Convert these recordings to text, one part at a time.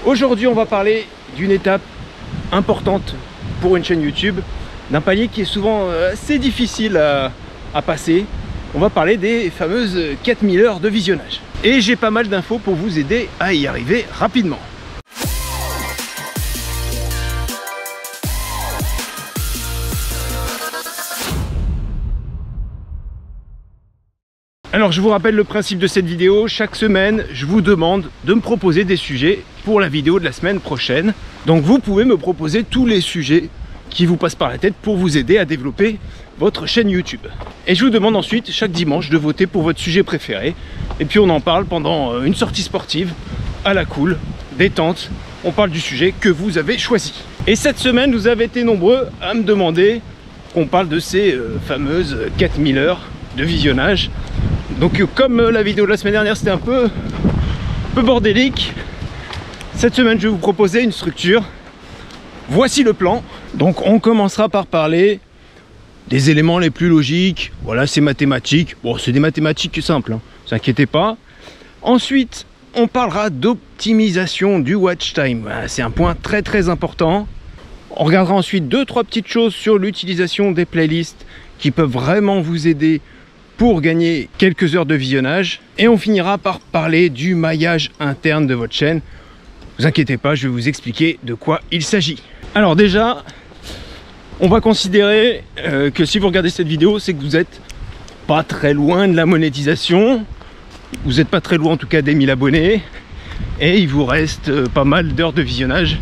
Aujourd'hui, on va parler d'une étape importante pour une chaîne YouTube, d'un palier qui est souvent assez difficile à passer. On va parler des fameuses 4000 heures de visionnage. Et j'ai pas mal d'infos pour vous aider à y arriver rapidement. Alors je vous rappelle le principe de cette vidéo, chaque semaine je vous demande de me proposer des sujets pour la vidéo de la semaine prochaine. Donc vous pouvez me proposer tous les sujets qui vous passent par la tête pour vous aider à développer votre chaîne YouTube. Et je vous demande ensuite chaque dimanche de voter pour votre sujet préféré. Et puis on en parle pendant une sortie sportive, à la cool, détente. On parle du sujet que vous avez choisi. Et cette semaine vous avez été nombreux à me demander qu'on parle de ces fameuses 4000 heures de visionnage. Donc comme la vidéo de la semaine dernière c'était un peu bordélique, cette semaine je vais vous proposer une structure. Voici le plan. Donc on commencera par parler des éléments les plus logiques. Voilà, c'est mathématiques. Bon, c'est des mathématiques simples, hein, ne vous inquiétez pas. Ensuite, on parlera d'optimisation du watch time. Voilà, c'est un point très important. On regardera ensuite 2-3 petites choses sur l'utilisation des playlists qui peuvent vraiment vous aider pour gagner quelques heures de visionnage. Et on finira par parler du maillage interne de votre chaîne. Ne vous inquiétez pas, je vais vous expliquer de quoi il s'agit. Alors déjà, on va considérer que si vous regardez cette vidéo, c'est que vous n'êtes pas très loin de la monétisation. Vous n'êtes pas très loin en tout cas des 1000 abonnés. Et il vous reste pas mal d'heures de visionnage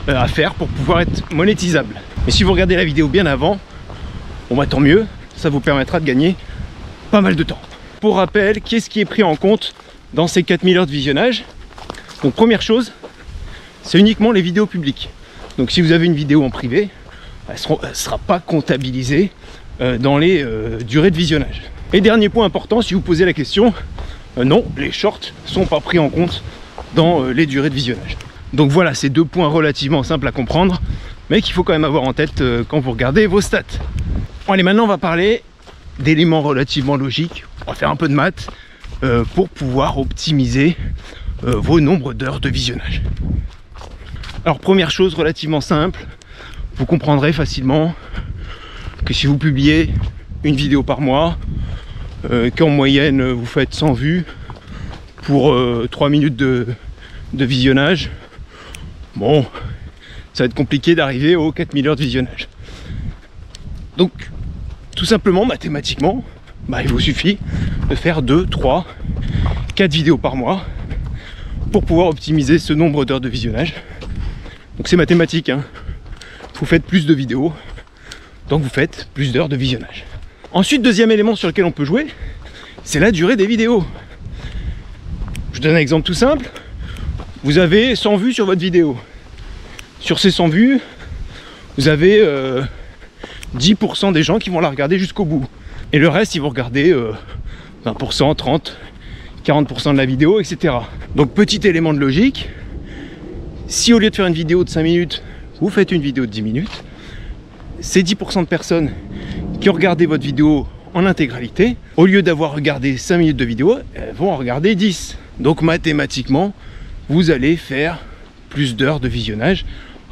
à faire pour pouvoir être monétisable. Mais si vous regardez la vidéo bien avant, bon bah tant mieux, ça vous permettra de gagner pas mal de temps. Pour rappel, qu'est-ce qui est pris en compte dans ces 4000 heures de visionnage? Donc première chose, c'est uniquement les vidéos publiques. Donc si vous avez une vidéo en privé, elle ne sera pas comptabilisée dans les durées de visionnage. Et dernier point important, si vous posez la question, non, les shorts ne sont pas pris en compte dans les durées de visionnage. Donc voilà, c'est deux points relativement simples à comprendre, mais qu'il faut quand même avoir en tête quand vous regardez vos stats. Bon, allez, maintenant on va parler d'éléments relativement logiques. On va faire un peu de maths pour pouvoir optimiser vos nombres d'heures de visionnage. Alors première chose relativement simple, vous comprendrez facilement que si vous publiez une vidéo par mois, qu'en moyenne vous faites 100 vues pour 3 minutes de visionnage, bon, ça va être compliqué d'arriver aux 4000 heures de visionnage. Donc tout simplement, mathématiquement, bah, il vous suffit de faire 2, 3, 4 vidéos par mois pour pouvoir optimiser ce nombre d'heures de visionnage. Donc c'est mathématique, hein. Vous faites plus de vidéos, donc vous faites plus d'heures de visionnage. Ensuite, deuxième élément sur lequel on peut jouer, c'est la durée des vidéos. Je vous donne un exemple tout simple. Vous avez 100 vues sur votre vidéo. Sur ces 100 vues, vous avez 10% des gens qui vont la regarder jusqu'au bout. Et le reste, ils vont regarder 20%, 30%, 40% de la vidéo, etc. Donc petit élément de logique, si au lieu de faire une vidéo de 5 minutes, vous faites une vidéo de 10 minutes, ces 10% de personnes qui ont regardé votre vidéo en intégralité, au lieu d'avoir regardé 5 minutes de vidéo, elles vont en regarder 10. Donc mathématiquement, vous allez faire plus d'heures de visionnage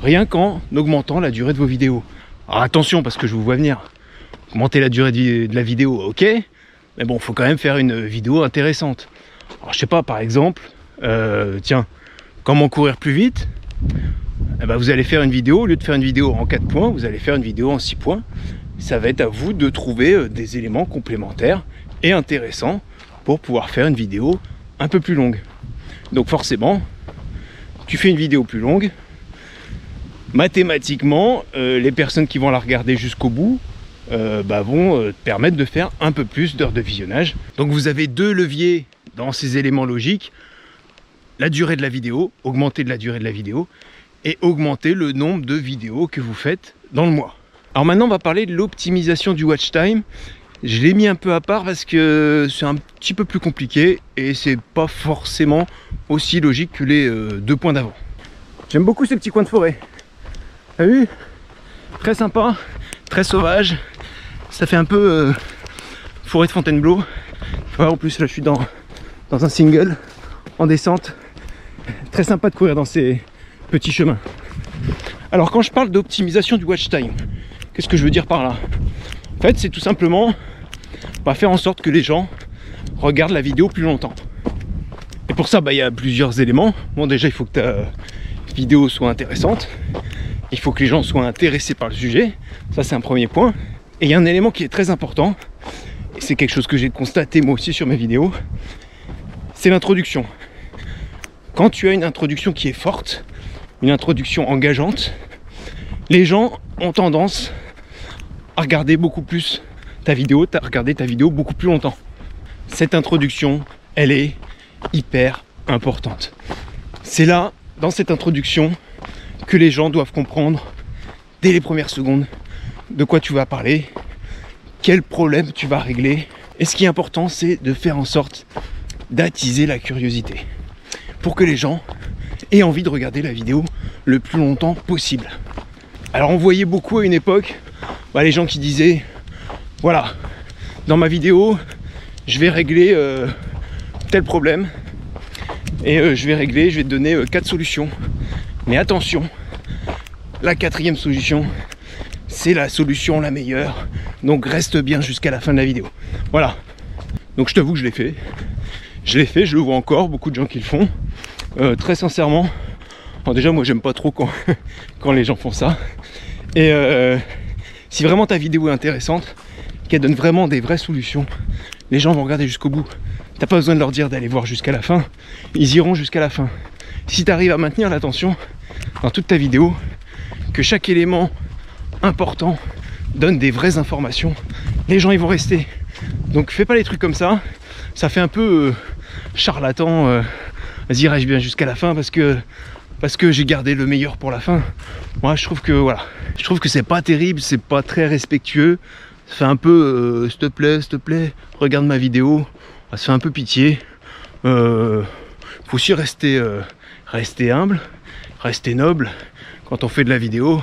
rien qu'en augmentant la durée de vos vidéos. Alors attention, parce que je vous vois venir, augmenter la durée de la vidéo, ok, mais bon, il faut quand même faire une vidéo intéressante. Alors je sais pas, par exemple, tiens, comment courir plus vite, eh ben, vous allez faire une vidéo, au lieu de faire une vidéo en 4 points, vous allez faire une vidéo en 6 points. Ça va être à vous de trouver des éléments complémentaires et intéressants pour pouvoir faire une vidéo un peu plus longue. Donc forcément, tu fais une vidéo plus longue, mathématiquement, les personnes qui vont la regarder jusqu'au bout vont te permettre de faire un peu plus d'heures de visionnage. Donc vous avez deux leviers dans ces éléments logiques: la durée de la vidéo, augmenter de la durée de la vidéo, et augmenter le nombre de vidéos que vous faites dans le mois. Alors maintenant on va parler de l'optimisation du watch time. Je l'ai mis un peu à part parce que c'est un petit peu plus compliqué et c'est pas forcément aussi logique que les deux points d'avant. J'aime beaucoup ces petits coins de forêt. T'as vu? Très sympa, très sauvage. Ça fait un peu forêt de Fontainebleau. Voilà, en plus là je suis dans un single en descente. Très sympa de courir dans ces petit chemin. Alors quand je parle d'optimisation du watch time, qu'est-ce que je veux dire par là? En fait, c'est tout simplement faire en sorte que les gens regardent la vidéo plus longtemps. Et pour ça, il y a plusieurs éléments. Bon, déjà, il faut que ta vidéo soit intéressante. Il faut que les gens soient intéressés par le sujet. Ça, c'est un premier point. Et il y a un élément qui est très important. Et c'est quelque chose que j'ai constaté moi aussi sur mes vidéos. C'est l'introduction. Quand tu as une introduction qui est forte, une introduction engageante, les gens ont tendance à regarder beaucoup plus ta vidéo, à regarder ta vidéo beaucoup plus longtemps. Cette introduction, elle est hyper importante. C'est là, dans cette introduction, que les gens doivent comprendre dès les premières secondes de quoi tu vas parler, quel problème tu vas régler. Et ce qui est important, c'est de faire en sorte d'attiser la curiosité pour que les gens aient envie de regarder la vidéo le plus longtemps possible. Alors on voyait beaucoup à une époque les gens qui disaient voilà, dans ma vidéo je vais régler tel problème et je vais te donner 4 solutions, mais attention, la 4e solution c'est la solution la meilleure, donc reste bien jusqu'à la fin de la vidéo. Voilà, donc je t'avoue que je l'ai fait, je le vois encore, beaucoup de gens qui le font. Très sincèrement, alors déjà moi j'aime pas trop quand les gens font ça. Et si vraiment ta vidéo est intéressante, qu'elle donne vraiment des vraies solutions, les gens vont regarder jusqu'au bout. T'as pas besoin de leur dire d'aller voir jusqu'à la fin, ils iront jusqu'à la fin. Si tu arrives à maintenir l'attention dans toute ta vidéo, que chaque élément important donne des vraies informations, les gens ils vont rester. Donc fais pas les trucs comme ça, ça fait un peu charlatan. Vas-y, reste bien jusqu'à la fin parce que j'ai gardé le meilleur pour la fin. Moi je trouve que voilà, je trouve que c'est pas terrible, c'est pas très respectueux. Ça fait un peu s'il te plaît, regarde ma vidéo. Ça fait un peu pitié. Faut aussi rester humble, rester noble quand on fait de la vidéo.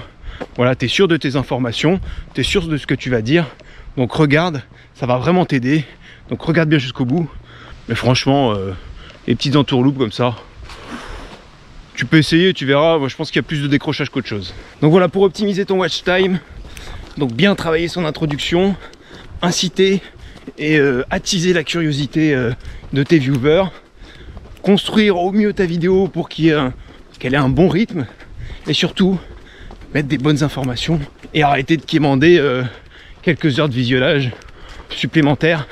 Voilà, t'es sûr de tes informations, t'es sûr de ce que tu vas dire. Donc regarde, ça va vraiment t'aider. Donc regarde bien jusqu'au bout. Mais franchement, les petites entourloupes comme ça, tu peux essayer, tu verras. Moi je pense qu'il y a plus de décrochage qu'autre chose. Donc voilà, pour optimiser ton watch time, donc bien travailler son introduction, inciter et attiser la curiosité de tes viewers, construire au mieux ta vidéo pour qu'elle ait un bon rythme, et surtout mettre des bonnes informations et arrêter de quémander quelques heures de visionnage supplémentaires.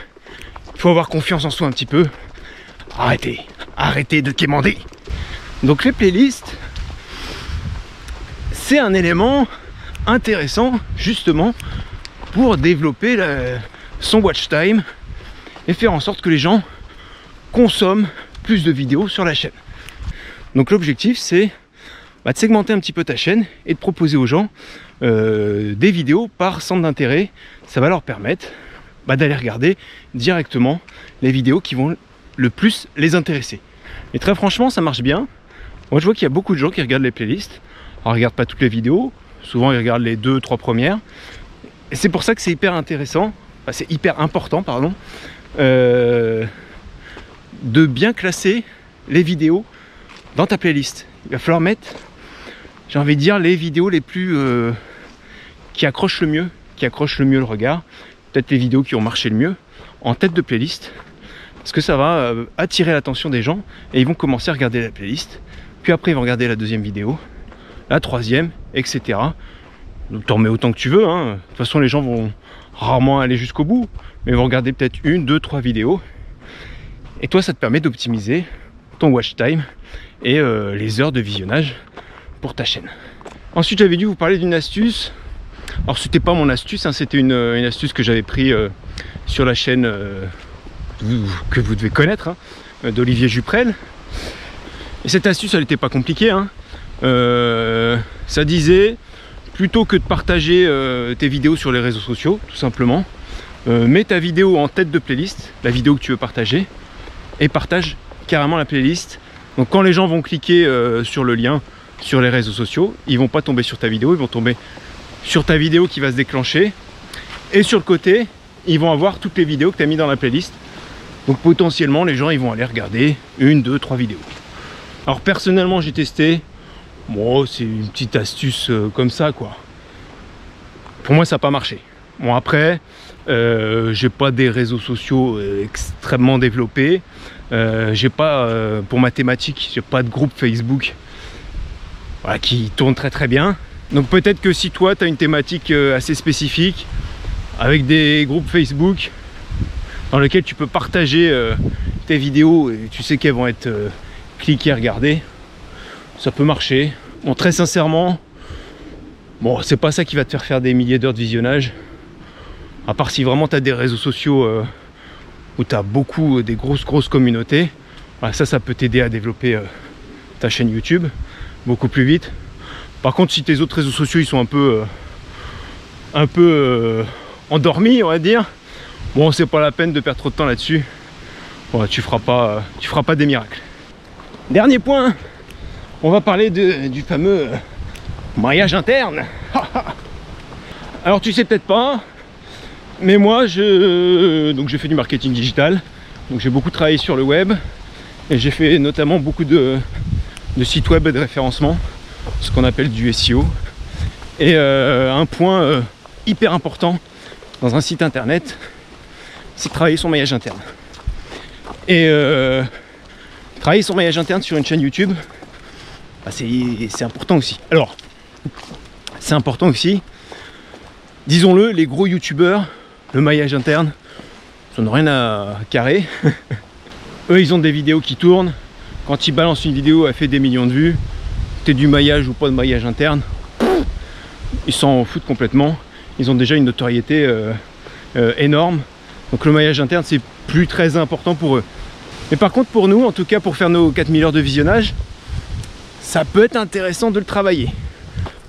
Il faut avoir confiance en soi un petit peu. Arrêtez de quémander. Donc les playlists, c'est un élément intéressant justement pour développer son watch time et faire en sorte que les gens consomment plus de vidéos sur la chaîne. Donc l'objectif c'est de segmenter un petit peu ta chaîne et de proposer aux gens des vidéos par centre d'intérêt. Ça va leur permettre d'aller regarder directement les vidéos qui vont le plus les intéresser. Et très franchement ça marche bien. Moi je vois qu'il y a beaucoup de gens qui regardent les playlists. Alors ils regardent pas toutes les vidéos, souvent ils regardent les 2-3 premières. Et c'est pour ça que c'est hyper intéressant, c'est hyper important pardon, de bien classer les vidéos dans ta playlist. Il va falloir mettre, j'ai envie de dire, les vidéos les plus qui accrochent le mieux le regard, peut-être les vidéos qui ont marché le mieux en tête de playlist, parce que ça va attirer l'attention des gens et ils vont commencer à regarder la playlist, puis après ils vont regarder la deuxième vidéo, la troisième, etc. Donc t'en mets autant que tu veux, hein. De toute façon les gens vont rarement aller jusqu'au bout, mais ils vont regarder peut-être 1, 2, 3 vidéos, et toi ça te permet d'optimiser ton watch time et les heures de visionnage pour ta chaîne. Ensuite j'avais dû vous parler d'une astuce. Alors c'était pas mon astuce, hein, c'était une astuce que j'avais pris sur la chaîne que vous devez connaître, hein, d'Olivier Juprel. Et cette astuce elle n'était pas compliquée, hein. Ça disait, plutôt que de partager tes vidéos sur les réseaux sociaux, tout simplement, mets ta vidéo en tête de playlist, la vidéo que tu veux partager, et partage carrément la playlist. Donc quand les gens vont cliquer sur le lien sur les réseaux sociaux, ils vont pas tomber sur ta vidéo, ils vont tomber sur ta vidéo qui va se déclencher, et sur le côté ils vont avoir toutes les vidéos que tu as mis dans la playlist. Donc potentiellement les gens ils vont aller regarder 1, 2, 3 vidéos. Alors personnellement j'ai testé, Bon, c'est une petite astuce comme ça, quoi. Pour moi, ça n'a pas marché. Bon, après, j'ai pas des réseaux sociaux extrêmement développés. J'ai pas, pour ma thématique, j'ai pas de groupe Facebook, voilà, qui tourne très bien. Donc peut-être que si toi, tu as une thématique assez spécifique, avec des groupes Facebook, dans lesquels tu peux partager tes vidéos, et tu sais qu'elles vont être cliquées, regardées, ça peut marcher. Bon, très sincèrement, bon, c'est pas ça qui va te faire des milliers d'heures de visionnage. À part si vraiment tu as des réseaux sociaux où tu as beaucoup, des grosses communautés. Voilà, ça peut t'aider à développer ta chaîne YouTube beaucoup plus vite. Par contre, si tes autres réseaux sociaux ils sont un peu endormis, on va dire, bon, c'est pas la peine de perdre trop de temps là-dessus. Bon, tu feras pas des miracles. Dernier point, on va parler du fameux maillage interne. Alors tu sais peut-être pas, mais moi donc j'ai fait du marketing digital, donc j'ai beaucoup travaillé sur le web et j'ai fait notamment beaucoup de sites web et de référencement, ce qu'on appelle du SEO. Et un point hyper important dans un site internet, c'est de travailler son maillage interne. Et travailler son maillage interne sur une chaîne YouTube, bah, c'est important aussi. Alors, c'est important aussi, disons-le, les gros youtubeurs, le maillage interne, ils n'ont rien à carrer. Eux, ils ont des vidéos qui tournent. Quand ils balancent une vidéo, elle fait des millions de vues. T'es du maillage ou pas de maillage interne, ils s'en foutent complètement. Ils ont déjà une notoriété énorme. Donc le maillage interne, c'est plus très important pour eux. Mais par contre, pour nous, en tout cas pour faire nos 4000 heures de visionnage, ça peut être intéressant de le travailler.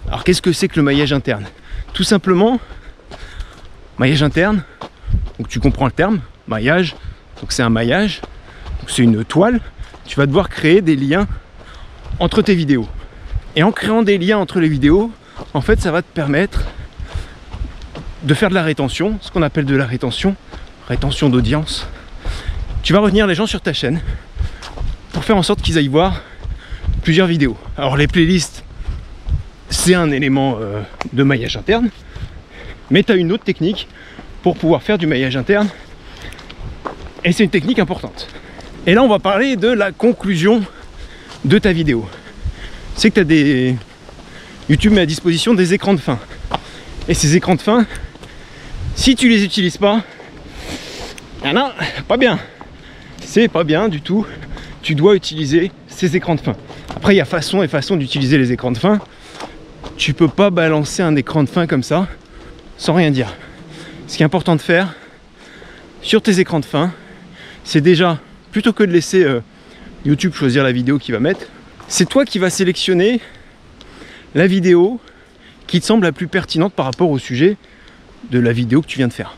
Alors qu'est-ce que c'est que le maillage interne? Tout simplement, maillage interne, donc tu comprends le terme, maillage, donc c'est un maillage, c'est une toile. Tu vas devoir créer des liens entre tes vidéos. Et en créant des liens entre les vidéos, en fait, ça va te permettre de faire de la rétention, ce qu'on appelle de la rétention d'audience. Tu vas retenir les gens sur ta chaîne pour faire en sorte qu'ils aillent voir plusieurs vidéos. Alors les playlists, c'est un élément de maillage interne, mais tu as une autre technique pour pouvoir faire du maillage interne, et c'est une technique importante. Et là, on va parler de la conclusion de ta vidéo. C'est que tu as des... YouTube met à disposition des écrans de fin. Et ces écrans de fin, si tu les utilises pas, non, pas bien. C'est pas bien du tout. Tu dois utiliser ces écrans de fin. Après, il y a façon et façon d'utiliser les écrans de fin. Tu peux pas balancer un écran de fin comme ça, sans rien dire. Ce qui est important de faire sur tes écrans de fin, c'est déjà, plutôt que de laisser YouTube choisir la vidéo qu'il va mettre, c'est toi qui vas sélectionner la vidéo qui te semble la plus pertinente par rapport au sujet de la vidéo que tu viens de faire.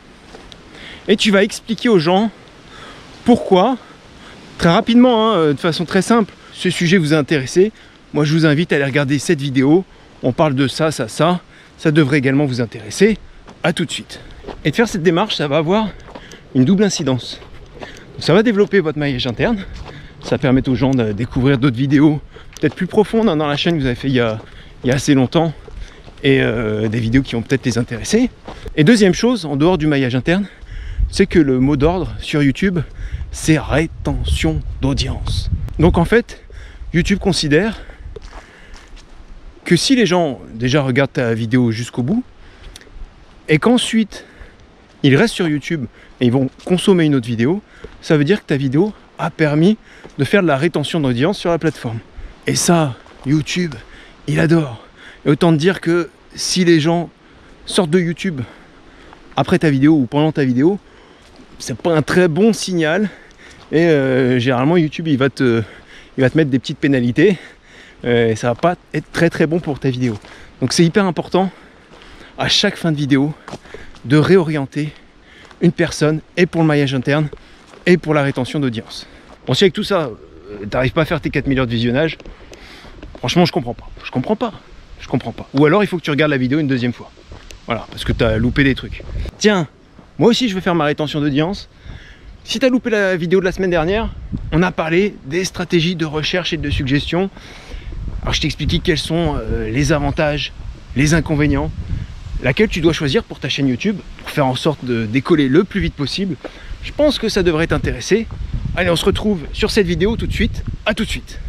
Et tu vas expliquer aux gens pourquoi, très rapidement, de façon très simple, ce sujet vous a intéressé. Moi, je vous invite à aller regarder cette vidéo. On parle de ça, ça devrait également vous intéresser. À tout de suite. Et de faire cette démarche, ça va avoir une double incidence. Ça va développer votre maillage interne. Ça permet aux gens de découvrir d'autres vidéos, peut-être plus profondes dans la chaîne que vous avez fait il y a assez longtemps, et des vidéos qui vont peut-être les intéresser. Et deuxième chose, en dehors du maillage interne, c'est que le mot d'ordre sur YouTube, c'est rétention d'audience. Donc en fait, YouTube considère que si les gens déjà regardent ta vidéo jusqu'au bout, et qu'ensuite ils restent sur YouTube et ils vont consommer une autre vidéo, ça veut dire que ta vidéo a permis de faire de la rétention d'audience sur la plateforme. Et ça, YouTube, il adore. Et autant te dire que si les gens sortent de YouTube après ta vidéo ou pendant ta vidéo, c'est pas un très bon signal. Et généralement YouTube il va te mettre des petites pénalités. Et ça va pas être très bon pour ta vidéo. Donc c'est hyper important à chaque fin de vidéo de réorienter une personne, et pour le maillage interne et pour la rétention d'audience. Bon, si avec tout ça t'arrives pas à faire tes 4000 heures de visionnage, franchement je comprends pas. Ou alors il faut que tu regardes la vidéo une deuxième fois. Voilà, parce que tu as loupé des trucs. Tiens, moi aussi je vais faire ma rétention d'audience. Si tu as loupé la vidéo de la semaine dernière, on a parlé des stratégies de recherche et de suggestion Alors je t'ai expliqué quels sont les avantages, les inconvénients, laquelle tu dois choisir pour ta chaîne YouTube, pour faire en sorte de décoller le plus vite possible. Je pense que ça devrait t'intéresser. Allez, on se retrouve sur cette vidéo tout de suite. À tout de suite.